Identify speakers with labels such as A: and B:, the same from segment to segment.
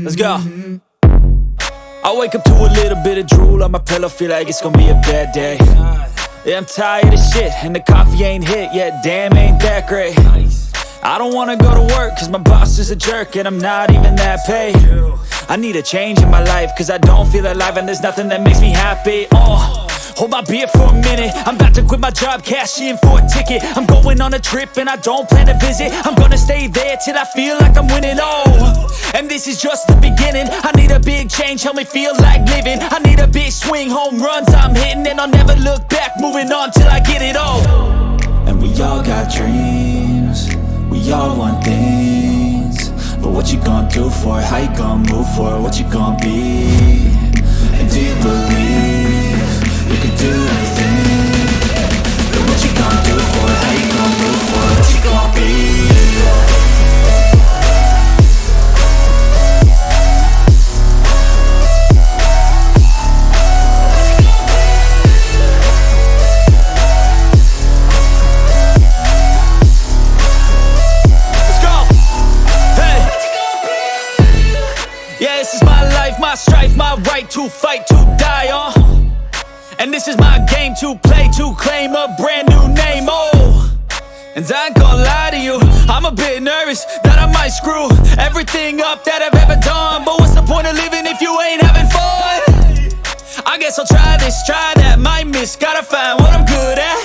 A: Let's go. I wake up to a little bit of drool on my pillow, feel like it's gonna be a bad day. Yeah, I'm tired of shit, and the coffee ain't hit yet, damn, ain't that great. I don't wanna go to work, cause my boss is a jerk, and I'm not even that paid. I need a change in my life, cause I don't feel alive, and there's nothing that makes me happy. Hold my beer for a minute, I'm about to quit my job, cash in for a ticket. I'm going on a trip and I don't plan to visit. I'm gonna stay there till I feel like I'm winning, and this is just the beginning. I need a big change, help me feel like living. I need a big swing, home runs I'm hitting, and I'll never look back, moving on till I get it all. And we all got dreams, we all want things, but what you gonna do for it? How you gonna move for it? What you gonna be? And do you believe you can do anything? But what you gonna do for it? How you gonna move for it? What you gonna be? Let's go! Hey! Yeah, this is my life, my strife, my right to fight, to die on. And this is my game to play, to claim a brand new name, And I ain't gonna lie to you, I'm a bit nervous that I might screw everything up that I've ever done. But what's the point of living if you ain't having fun? I guess I'll try this, try that, might miss, gotta find what I'm good at.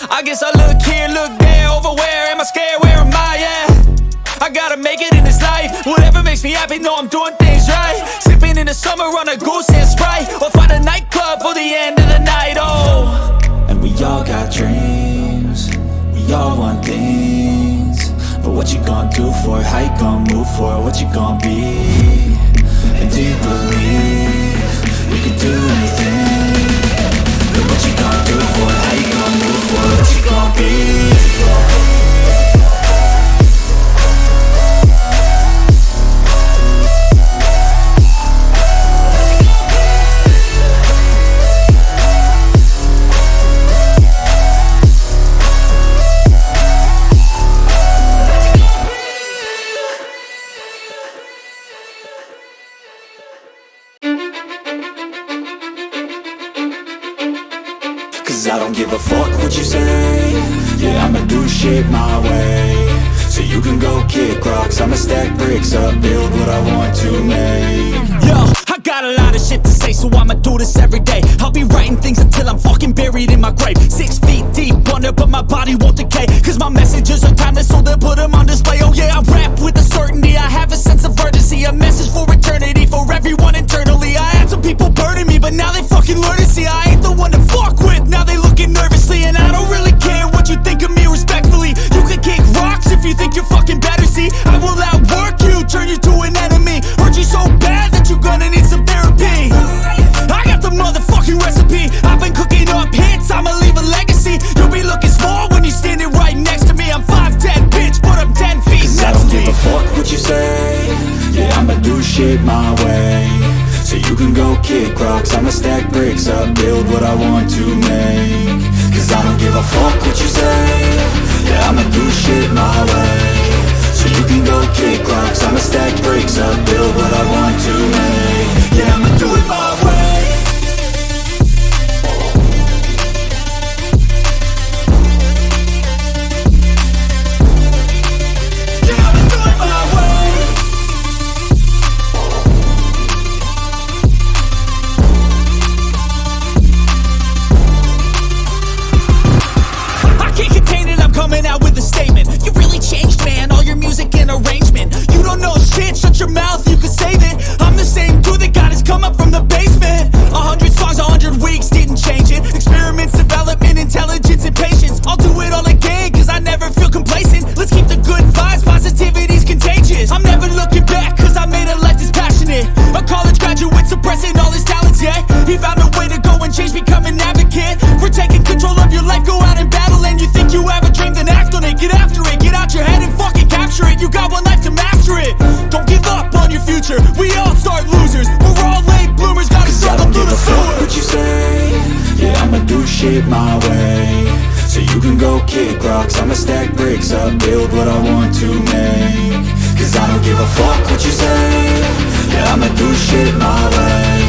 A: I guess I'll look here, look there, over where am I scared, where am I at? I gotta make it in this life, whatever makes me happy, know I'm doing things right. Sipping in the summer on a goose and Sprite, or find a nightclub for the end of the night, And we all got dreams, we all want things, but what you gonna do for it? How you gonna move for it? What you gonna be? And do you believe you can do anything? But what you gonna do for it? How you gonna move for it? What you gonna be? I don't give a fuck what you say. Yeah, I'ma do shit my way. So you can go kick rocks, I'ma stack bricks up, build what I want to make. Yo, I got a lot of shit to say, so I'ma do this every day. I'll be writing things until I'm fucking buried in my grave. 6 feet deep under, but my body won't decay, cause my messages are timeless, so they'll put them on display. Oh yeah, I rap with a certainty, I have a sense of urgency, a message for eternity, for everyone internally. I had some people burning me, but now they fucking learn to see I ain't the one to fuck with. Now they looking nervously, and I don't really care what you think of me, respectfully. You can kick rocks if you think you're fucking better, see. I will outwork you, turn you to an enemy. Hurt you so bad that you're gonna need some therapy. I got the motherfucking recipe, I've been cooking up hits, I'ma leave a legacy. You'll be looking small when you're standing right next to me. I'm 5'10", bitch, but I'm 10 feet next to me. I don't give a fuck what you say. Yeah, I'ma do shit my way. So you can go kick rocks, I'ma stack bricks up, build what I want to make. Cause I don't give a fuck what you say. Yeah, I'ma do shit my way. So you can go kick rocks, I'ma stack bricks up, build what I want to make. Yeah, I'ma do it my way. Coming out with a statement. You really changed, man, all your music and arrangement. You don't know shit, shut your mouth, you can save it. I'm the same dude that got his come up from the basement. 100 songs, 100 weeks, didn't change it. Experiments, development, intelligence, and patience. I'll do it all again, cause I never feel complacent. Let's keep the good vibes, positivity's contagious. I'm never looking back, cause I made a life that's passionate. A college graduate suppressing all his talents, yeah. He found a way to go and change, become an advocate for taking control of your life, go out and battle. And you think you have a dream, then act on it, get after it, get out your head and fucking capture it. You got one life to master it. Don't give up on your future, we all start losers. We're all late bloomers, gotta struggle through the sewer. What you say? Yeah, I'ma do shit shit my way. So you can go kick rocks, I'ma stack bricks up, build what I want to make. Cause I don't give a fuck what you say, yeah, I'ma do shit my way.